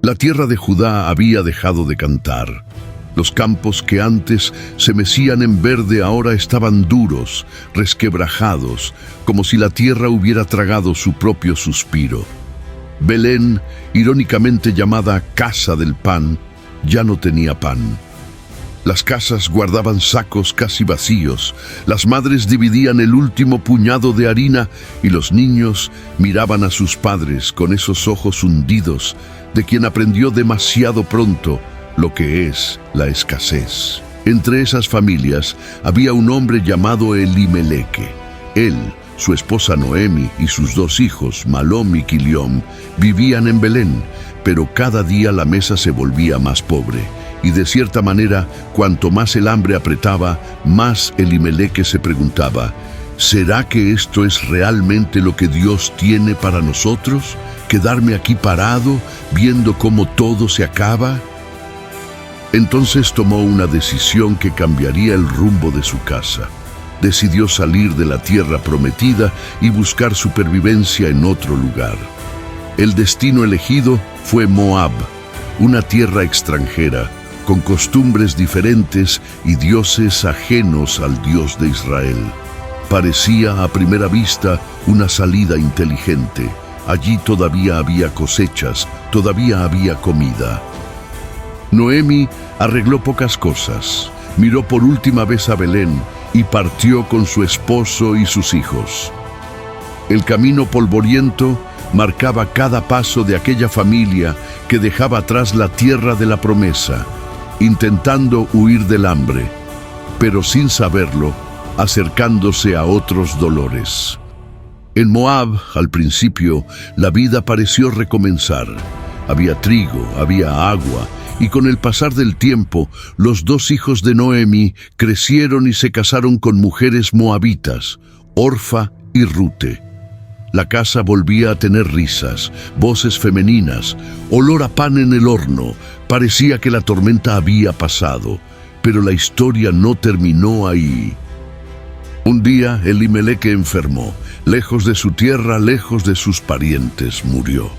La tierra de Judá había dejado de cantar. Los campos que antes se mecían en verde ahora estaban duros, resquebrajados, como si la tierra hubiera tragado su propio suspiro. Belén, irónicamente llamada Casa del Pan, ya no tenía pan. Las casas guardaban sacos casi vacíos, las madres dividían el último puñado de harina y los niños miraban a sus padres con esos ojos hundidos de quien aprendió demasiado pronto lo que es la escasez. Entre esas familias había un hombre llamado Elimeleque. Él, su esposa Noemi y sus dos hijos, Malom y Quiliom, vivían en Belén, pero cada día la mesa se volvía más pobre. Y de cierta manera, cuanto más el hambre apretaba, más Elimeleque se preguntaba: ¿será que esto es realmente lo que Dios tiene para nosotros? ¿Quedarme aquí parado, viendo cómo todo se acaba? Entonces tomó una decisión que cambiaría el rumbo de su casa. Decidió salir de la tierra prometida y buscar supervivencia en otro lugar. El destino elegido fue Moab, una tierra extranjera, con costumbres diferentes y dioses ajenos al Dios de Israel. Parecía a primera vista una salida inteligente. Allí todavía había cosechas, todavía había comida. Noemi arregló pocas cosas, miró por última vez a Belén y partió con su esposo y sus hijos. El camino polvoriento marcaba cada paso de aquella familia que dejaba atrás la tierra de la promesa, intentando huir del hambre, pero sin saberlo, acercándose a otros dolores. En Moab, al principio, la vida pareció recomenzar. Había trigo, había agua, y con el pasar del tiempo, los dos hijos de Noemi crecieron y se casaron con mujeres moabitas, Orfa y Rute. La casa volvía a tener risas, voces femeninas, olor a pan en el horno. Parecía que la tormenta había pasado, pero la historia no terminó ahí. Un día Elimeleque enfermó, lejos de su tierra, lejos de sus parientes, murió.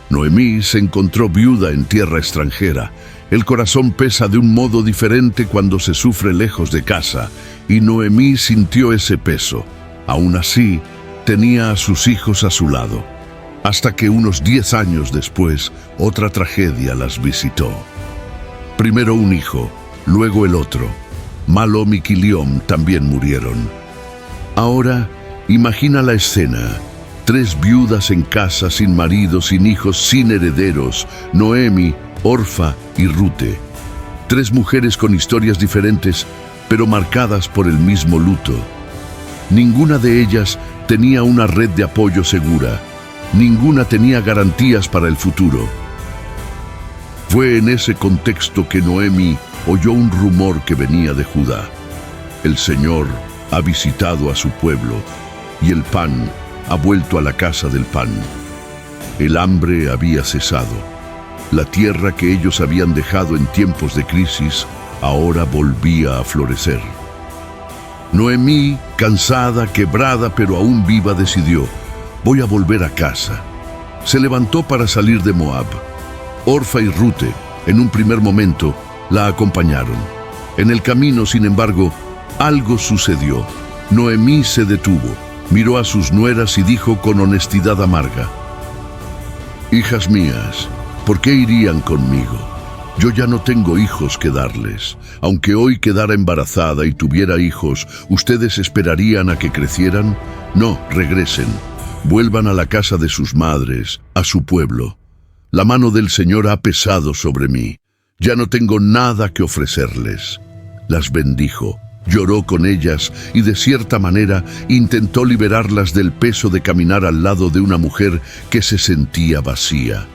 Noemí se encontró viuda en tierra extranjera. El corazón pesa de un modo diferente cuando se sufre lejos de casa, y Noemí sintió ese peso. Aún así, tenía a sus hijos a su lado, hasta que unos 10 años después, otra tragedia las visitó. Primero un hijo, luego el otro. Malom y Quiliom también murieron. Ahora, imagina la escena. 3 viudas en casa, sin marido, sin hijos, sin herederos. Noemi, Orfa y Rute. 3 mujeres con historias diferentes, pero marcadas por el mismo luto. Ninguna de ellas tenía una red de apoyo segura. Ninguna tenía garantías para el futuro. Fue en ese contexto que Noemi oyó un rumor que venía de Judá. El Señor ha visitado a su pueblo, y el pan ha vuelto a la casa del pan. El hambre había cesado. La tierra que ellos habían dejado en tiempos de crisis ahora volvía a florecer. Noemí, cansada, quebrada, pero aún viva, decidió: voy a volver a casa. Se levantó para salir de Moab. Orfa y Rute, en un primer momento, la acompañaron. En el camino, sin embargo, algo sucedió. Noemí se detuvo, miró a sus nueras y dijo con honestidad amarga: hijas mías, ¿por qué irían conmigo? Yo ya no tengo hijos que darles. Aunque hoy quedara embarazada y tuviera hijos, ¿ustedes esperarían a que crecieran? No, regresen. Vuelvan a la casa de sus madres, a su pueblo. La mano del Señor ha pesado sobre mí. Ya no tengo nada que ofrecerles. Las bendijo, lloró con ellas y de cierta manera intentó liberarlas del peso de caminar al lado de una mujer que se sentía vacía.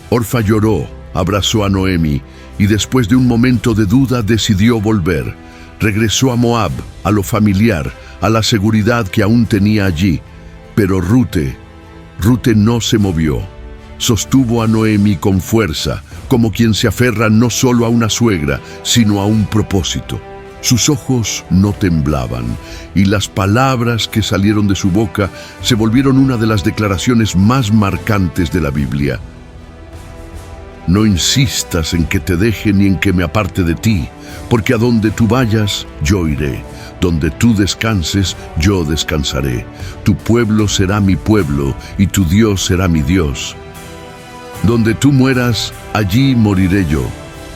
Orfa lloró, abrazó a Noemi y después de un momento de duda decidió volver. Regresó a Moab, a lo familiar, a la seguridad que aún tenía allí. Pero Rute no se movió. Sostuvo a Noemi con fuerza, como quien se aferra no solo a una suegra, sino a un propósito. Sus ojos no temblaban, y las palabras que salieron de su boca se volvieron una de las declaraciones más marcantes de la Biblia. no insistas en que te deje ni en que me aparte de ti, porque a donde tú vayas, yo iré. Donde tú descanses, yo descansaré. Tu pueblo será mi pueblo, y tu Dios será mi Dios. Donde tú mueras, allí moriré yo,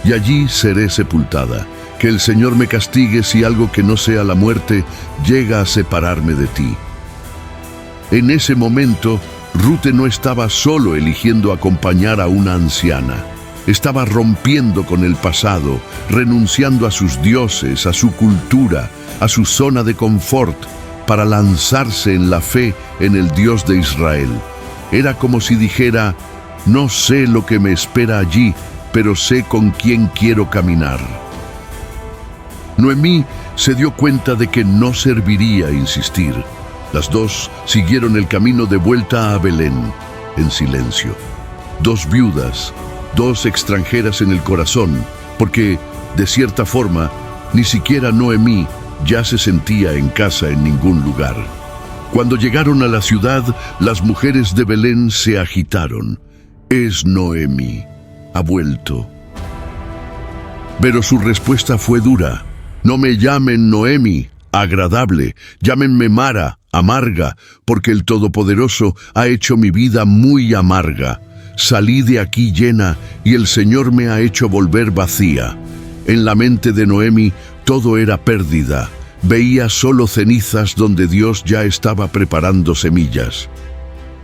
y allí seré sepultada. Que el Señor me castigue si algo que no sea la muerte llega a separarme de ti. En ese momento, Rute no estaba solo eligiendo acompañar a una anciana. Estaba rompiendo con el pasado, renunciando a sus dioses, a su cultura, a su zona de confort, para lanzarse en la fe en el Dios de Israel. Era como si dijera: no sé lo que me espera allí, pero sé con quién quiero caminar. Noemí se dio cuenta de que no serviría insistir. Las dos siguieron el camino de vuelta a Belén, en silencio. Dos viudas, dos extranjeras en el corazón, porque, de cierta forma, ni siquiera Noemí ya se sentía en casa en ningún lugar. Cuando llegaron a la ciudad, las mujeres de Belén se agitaron. Es Noemí, ha vuelto. Pero su respuesta fue dura. No me llamen Noemí, agradable, llámenme Mara, amarga, porque el Todopoderoso ha hecho mi vida muy amarga. Salí de aquí llena y el Señor me ha hecho volver vacía. En la mente de Noemí todo era pérdida. Veía solo cenizas donde Dios ya estaba preparando semillas.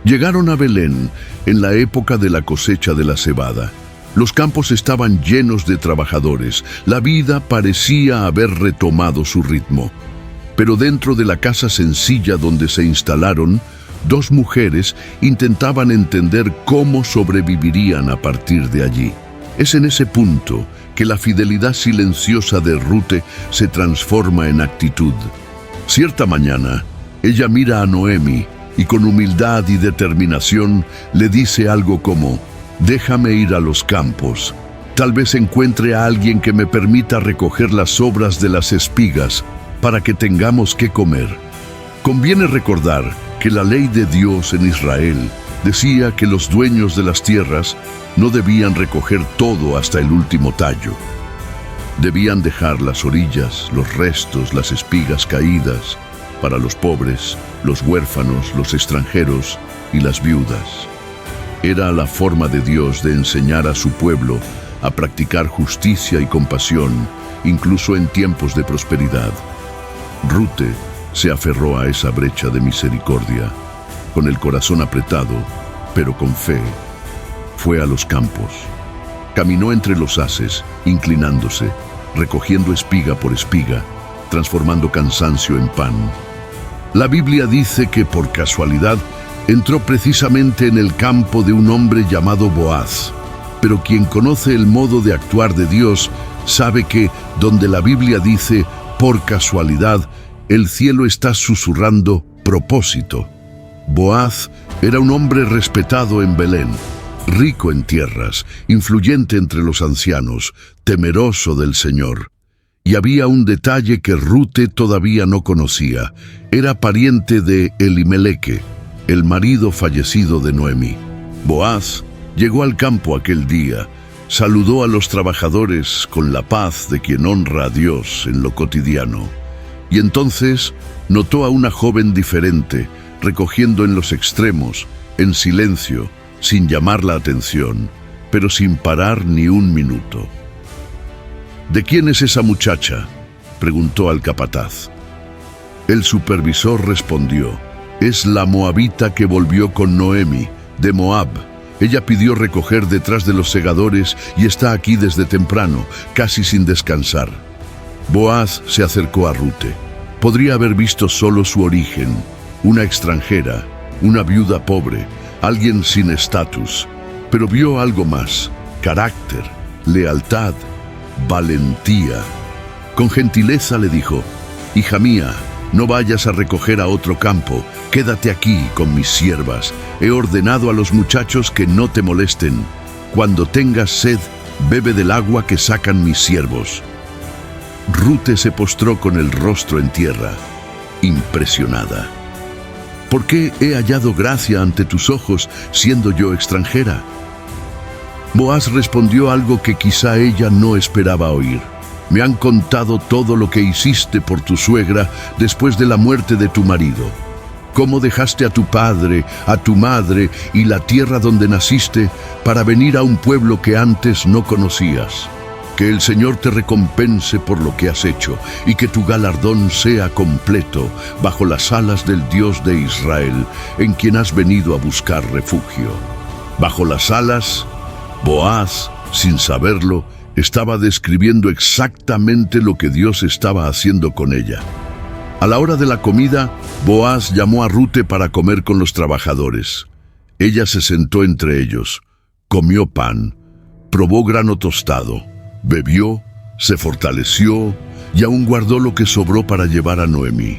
Llegaron a Belén en la época de la cosecha de la cebada. Los campos estaban llenos de trabajadores. La vida parecía haber retomado su ritmo. Pero dentro de la casa sencilla donde se instalaron, dos mujeres intentaban entender cómo sobrevivirían a partir de allí. Es en ese punto que la fidelidad silenciosa de Rute se transforma en actitud. Cierta mañana, ella mira a Noemí y con humildad y determinación le dice algo como: déjame ir a los campos. Tal vez encuentre a alguien que me permita recoger las sobras de las espigas para que tengamos que comer. Conviene recordar que la ley de Dios en Israel decía que los dueños de las tierras no debían recoger todo hasta el último tallo. Debían dejar las orillas, los restos, las espigas caídas para los pobres, los huérfanos, los extranjeros y las viudas. Era la forma de Dios de enseñar a su pueblo a practicar justicia y compasión, incluso en tiempos de prosperidad. Rute se aferró a esa brecha de misericordia, con el corazón apretado, pero con fe. Fue a los campos. Caminó entre los haces, inclinándose, recogiendo espiga por espiga, transformando cansancio en pan. La Biblia dice que por casualidad entró precisamente en el campo de un hombre llamado Boaz. Pero quien conoce el modo de actuar de Dios sabe que donde la Biblia dice por casualidad, el cielo está susurrando propósito. Boaz era un hombre respetado en Belén, rico en tierras, influyente entre los ancianos, temeroso del Señor. Y había un detalle que Rute todavía no conocía. Era pariente de Elimeleque, el marido fallecido de Noemí. Boaz llegó al campo aquel día, saludó a los trabajadores con la paz de quien honra a Dios en lo cotidiano. Y entonces notó a una joven diferente, recogiendo en los extremos, en silencio, sin llamar la atención, pero sin parar ni un minuto. ¿De quién es esa muchacha?, preguntó al capataz. El supervisor respondió: es la moabita que volvió con Noemí, de Moab. Ella pidió recoger detrás de los segadores y está aquí desde temprano, casi sin descansar. Boaz se acercó a Rute. Podría haber visto solo su origen, una extranjera, una viuda pobre, alguien sin estatus, pero vio algo más: carácter, lealtad, valentía. Con gentileza le dijo: hija mía, no vayas a recoger a otro campo, quédate aquí con mis siervas. He ordenado a los muchachos que no te molesten. Cuando tengas sed, bebe del agua que sacan mis siervos. Rute se postró con el rostro en tierra, impresionada. ¿Por qué he hallado gracia ante tus ojos, siendo yo extranjera? Boaz respondió algo que quizá ella no esperaba oír. Me han contado todo lo que hiciste por tu suegra después de la muerte de tu marido. Cómo dejaste a tu padre, a tu madre y la tierra donde naciste para venir a un pueblo que antes no conocías. Que el Señor te recompense por lo que has hecho y que tu galardón sea completo bajo las alas del Dios de Israel, en quien has venido a buscar refugio. Bajo las alas, Boaz, sin saberlo, estaba describiendo exactamente lo que Dios estaba haciendo con ella. A la hora de la comida, Boaz llamó a Rute para comer con los trabajadores. Ella se sentó entre ellos, comió pan, probó grano tostado, bebió, se fortaleció y aún guardó lo que sobró para llevar a Noemí.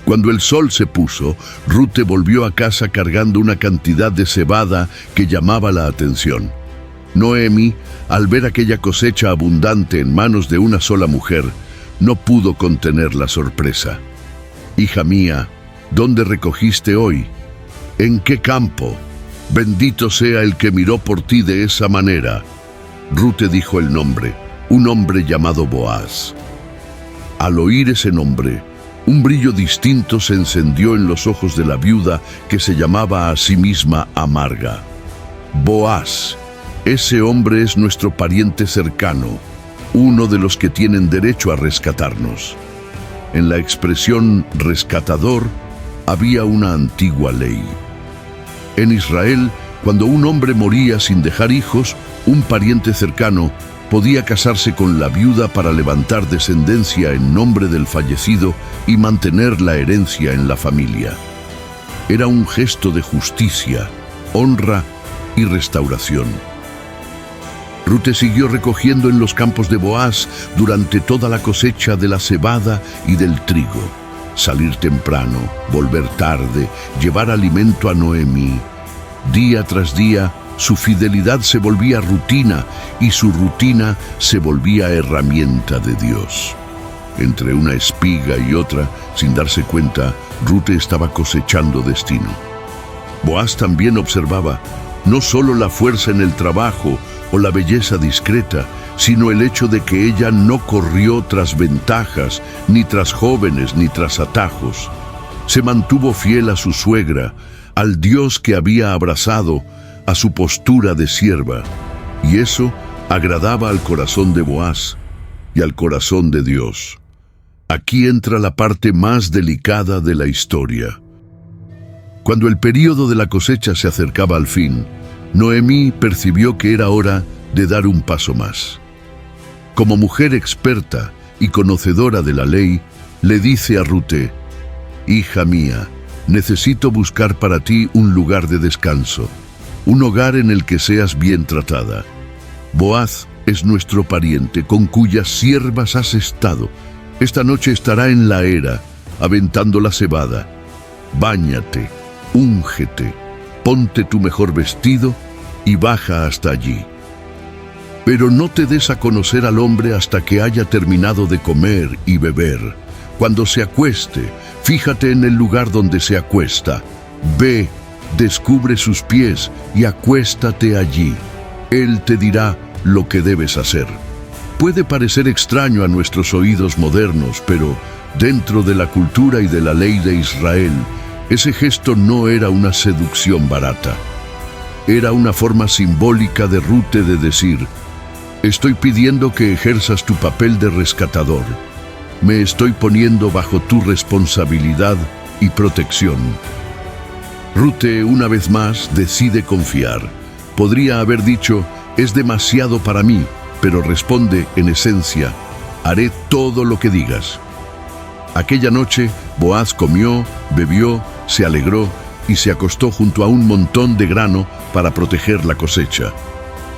Cuando el sol se puso, Rute volvió a casa cargando una cantidad de cebada que llamaba la atención. Noemí, al ver aquella cosecha abundante en manos de una sola mujer, no pudo contener la sorpresa. «Hija mía, ¿dónde recogiste hoy? ¿En qué campo? Bendito sea el que miró por ti de esa manera». Rute dijo el nombre, un hombre llamado Boaz. Al oír ese nombre, un brillo distinto se encendió en los ojos de la viuda que se llamaba a sí misma Amarga. «Boaz, ese hombre es nuestro pariente cercano, uno de los que tienen derecho a rescatarnos». En la expresión rescatador había una antigua ley. En Israel, cuando un hombre moría sin dejar hijos, un pariente cercano podía casarse con la viuda para levantar descendencia en nombre del fallecido y mantener la herencia en la familia. Era un gesto de justicia, honra y restauración. Rute siguió recogiendo en los campos de Boaz durante toda la cosecha de la cebada y del trigo. Salir temprano, volver tarde, llevar alimento a Noemí. Día tras día, su fidelidad se volvía rutina y su rutina se volvía herramienta de Dios. Entre una espiga y otra, sin darse cuenta, Rute estaba cosechando destino. Boaz también observaba no solo la fuerza en el trabajo o la belleza discreta, sino el hecho de que ella no corrió tras ventajas, ni tras jóvenes, ni tras atajos. Se mantuvo fiel a su suegra, al Dios que había abrazado, a su postura de sierva, y eso agradaba al corazón de Boaz y al corazón de Dios. Aquí entra la parte más delicada de la historia. Cuando el período de la cosecha se acercaba al fin, Noemí percibió que era hora de dar un paso más. Como mujer experta y conocedora de la ley, le dice a Rute: «Hija mía, necesito buscar para ti un lugar de descanso, un hogar en el que seas bien tratada. Boaz es nuestro pariente con cuyas siervas has estado. Esta noche estará en la era, aventando la cebada. Báñate, úngete, ponte tu mejor vestido y baja hasta allí. Pero no te des a conocer al hombre hasta que haya terminado de comer y beber. Cuando se acueste, fíjate en el lugar donde se acuesta. Ve, descubre sus pies y acuéstate allí. Él te dirá lo que debes hacer». Puede parecer extraño a nuestros oídos modernos, pero dentro de la cultura y de la ley de Israel, ese gesto no era una seducción barata. Era una forma simbólica de Rute de decir: «Estoy pidiendo que ejerzas tu papel de rescatador. Me estoy poniendo bajo tu responsabilidad y protección». Rute, una vez más, decide confiar. Podría haber dicho: «Es demasiado para mí», pero responde en esencia: «Haré todo lo que digas». Aquella noche, Boaz comió, bebió, se alegró y se acostó junto a un montón de grano para proteger la cosecha.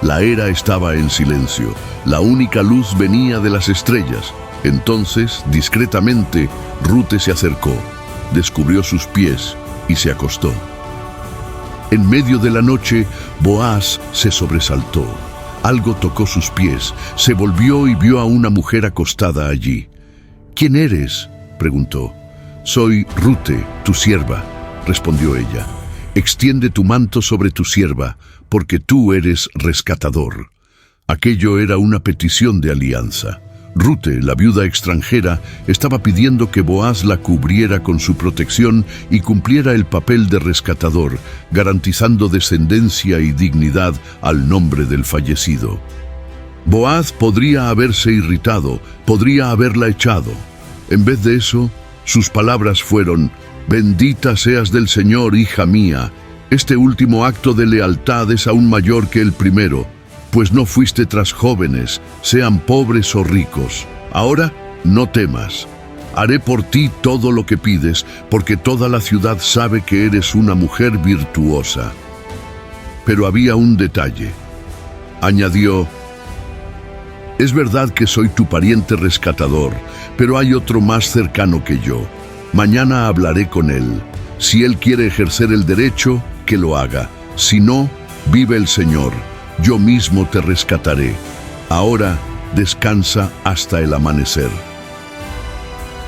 La era estaba en silencio, la única luz venía de las estrellas. Entonces, discretamente, Rute se acercó, descubrió sus pies y se acostó. En medio de la noche, Boaz se sobresaltó. Algo tocó sus pies, se volvió y vio a una mujer acostada allí. «¿Quién eres?», preguntó. «Soy Rute, tu sierva», respondió ella. «Extiende tu manto sobre tu sierva, porque tú eres rescatador. Aquello era una petición de alianza. Rute, la viuda extranjera, estaba pidiendo que Boaz la cubriera con su protección y cumpliera el papel de rescatador, garantizando descendencia y dignidad al nombre del fallecido. Boaz podría haberse irritado, podría haberla echado. En vez de eso, sus palabras fueron: «Bendita seas del Señor, hija mía. Este último acto de lealtad es aún mayor que el primero, pues no fuiste tras jóvenes, sean pobres o ricos. Ahora no temas. Haré por ti todo lo que pides, porque toda la ciudad sabe que eres una mujer virtuosa». Pero había un detalle. Añadió: «Es verdad que soy tu pariente rescatador, pero hay otro más cercano que yo. Mañana hablaré con él. Si él quiere ejercer el derecho, que lo haga. Si no, vive el Señor. Yo mismo te rescataré. Ahora descansa hasta el amanecer».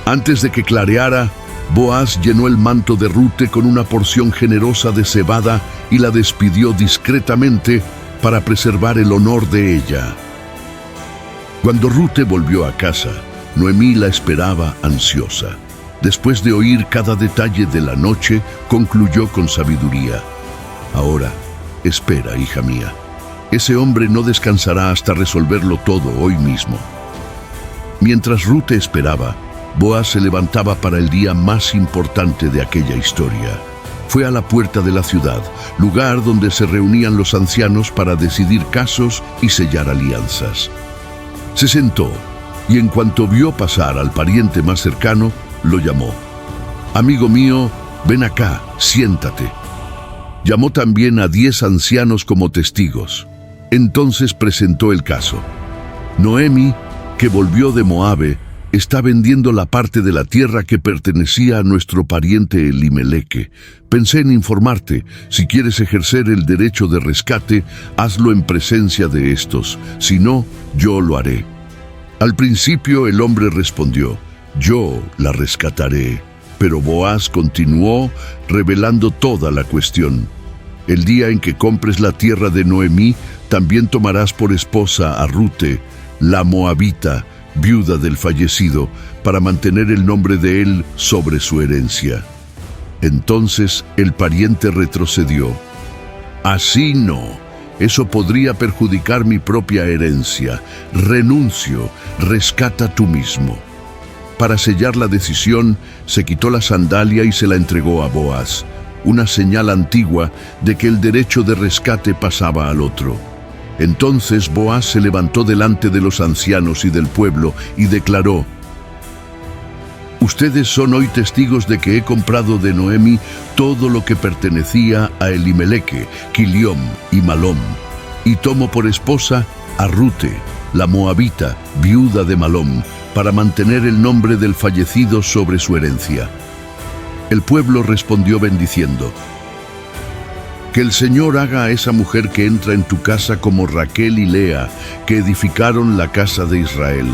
Antes de que clareara, Boaz llenó el manto de Rute con una porción generosa de cebada y la despidió discretamente para preservar el honor de ella. Cuando Rute volvió a casa, Noemí la esperaba ansiosa. Después de oír cada detalle de la noche, concluyó con sabiduría: «Ahora, espera, hija mía. Ese hombre no descansará hasta resolverlo todo hoy mismo». Mientras Rute esperaba, Boaz se levantaba para el día más importante de aquella historia. Fue a la puerta de la ciudad, lugar donde se reunían los ancianos para decidir casos y sellar alianzas. Se sentó y en cuanto vio pasar al pariente más cercano, lo llamó. «Amigo mío, ven acá, siéntate». Llamó también a 10 ancianos como testigos. Entonces presentó el caso. Noemi, que volvió de Moabe, está vendiendo la parte de la tierra que pertenecía a nuestro pariente Elimeleque. Pensé en informarte. Si quieres ejercer el derecho de rescate, hazlo en presencia de estos. Si no, yo lo haré. Al principio el hombre respondió: «Yo la rescataré». Pero Boaz continuó, revelando toda la cuestión. «El día en que compres la tierra de Noemí, también tomarás por esposa a Rute, la moabita, viuda del fallecido, para mantener el nombre de él sobre su herencia». Entonces el pariente retrocedió. «Así no. Eso podría perjudicar mi propia herencia. Renuncio, rescata tú mismo». Para sellar la decisión, se quitó la sandalia y se la entregó a Boaz, una señal antigua de que el derecho de rescate pasaba al otro. Entonces Boaz se levantó delante de los ancianos y del pueblo y declaró: «Ustedes son hoy testigos de que he comprado de Noemi todo lo que pertenecía a Elimeleque, Quilión y Malom, y tomo por esposa a Rute, la moabita, viuda de Malom, para mantener el nombre del fallecido sobre su herencia». El pueblo respondió bendiciendo: «Que el Señor haga a esa mujer que entra en tu casa como Raquel y Lea, que edificaron la casa de Israel.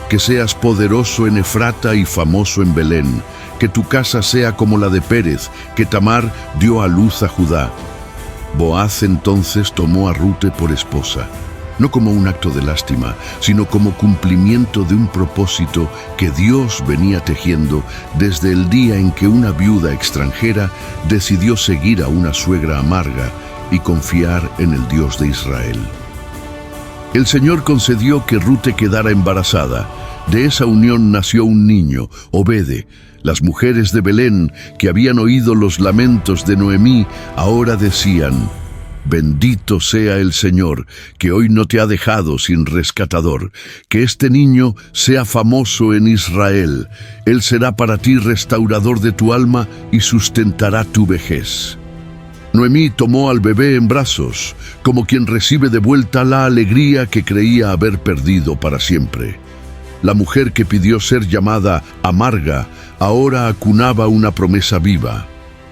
Que seas poderoso en Efrata y famoso en Belén. Que tu casa sea como la de Pérez, que Tamar dio a luz a Judá». Boaz entonces tomó a Rute por esposa, no como un acto de lástima, sino como cumplimiento de un propósito que Dios venía tejiendo desde el día en que una viuda extranjera decidió seguir a una suegra amarga y confiar en el Dios de Israel. El Señor concedió que Rute quedara embarazada. De esa unión nació un niño, Obede. Las mujeres de Belén, que habían oído los lamentos de Noemí, ahora decían: «Bendito sea el Señor, que hoy no te ha dejado sin rescatador. Que este niño sea famoso en Israel. Él será para ti restaurador de tu alma y sustentará tu vejez». Noemí tomó al bebé en brazos, como quien recibe de vuelta la alegría que creía haber perdido para siempre. La mujer que pidió ser llamada amarga, ahora acunaba una promesa viva.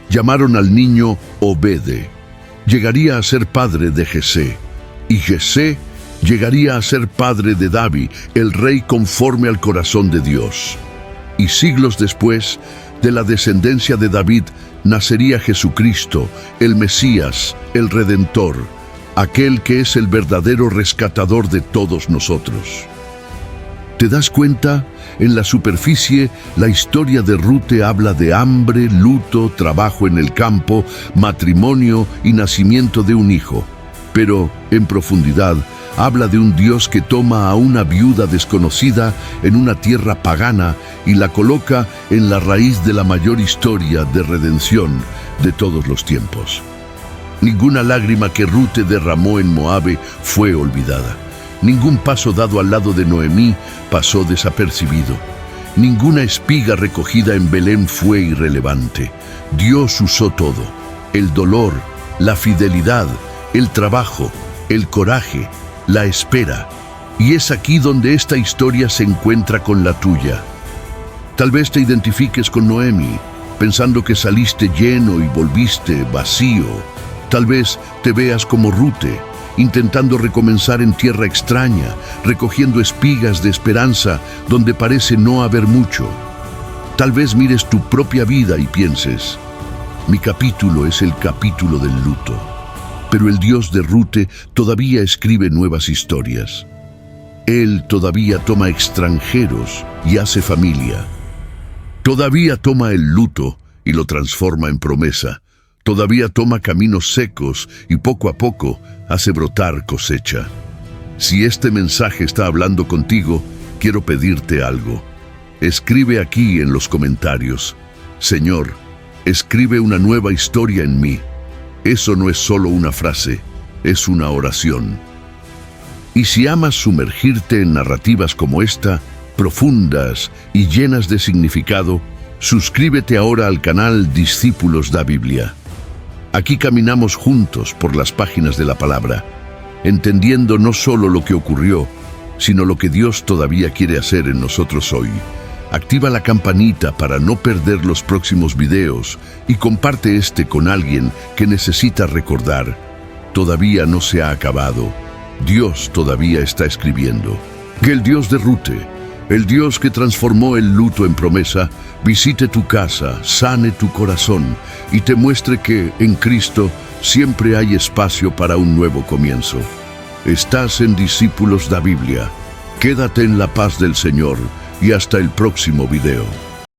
Llamaron al niño Obede. Llegaría a ser padre de Jesé, y Jesé llegaría a ser padre de David, el rey conforme al corazón de Dios. Y siglos después, de la descendencia de David, nacería Jesucristo, el Mesías, el Redentor. aquel que es el verdadero rescatador de todos nosotros. ¿Te das cuenta? En la superficie, la historia de Rute habla de hambre, luto, trabajo en el campo, matrimonio y nacimiento de un hijo. Pero, en profundidad, habla de un Dios que toma a una viuda desconocida en una tierra pagana y la coloca en la raíz de la mayor historia de redención de todos los tiempos. Ninguna lágrima que Rute derramó en Moabe fue olvidada. Ningún paso dado al lado de Noemí pasó desapercibido. Ninguna espiga recogida en Belén fue irrelevante. Dios usó todo: el dolor, la fidelidad, el trabajo, el coraje, la espera. Y es aquí donde esta historia se encuentra con la tuya. Tal vez te identifiques con Noemí, pensando que saliste lleno y volviste vacío. Tal vez te veas como Rute, intentando recomenzar en tierra extraña, recogiendo espigas de esperanza donde parece no haber mucho. Tal vez mires tu propia vida y pienses: mi capítulo es el capítulo del luto. Pero el Dios de Rute todavía escribe nuevas historias. Él todavía toma extranjeros y hace familia. Todavía toma el luto y lo transforma en promesa. Todavía toma caminos secos y poco a poco hace brotar cosecha. Si este mensaje está hablando contigo, quiero pedirte algo. Escribe aquí en los comentarios: Señor, escribe una nueva historia en mí. Eso no es solo una frase, es una oración. Y si amas sumergirte en narrativas como esta, profundas y llenas de significado, suscríbete ahora al canal Discípulos da Biblia. Aquí caminamos juntos por las páginas de la palabra, entendiendo no solo lo que ocurrió, sino lo que Dios todavía quiere hacer en nosotros hoy. Activa la campanita para no perder los próximos videos y comparte este con alguien que necesita recordar: todavía no se ha acabado. Dios todavía está escribiendo. Que el Dios de Rute, el Dios que transformó el luto en promesa, visite tu casa, sane tu corazón y te muestre que en Cristo siempre hay espacio para un nuevo comienzo. Estás en Discípulos da Biblia. Quédate en la paz del Señor y hasta el próximo video.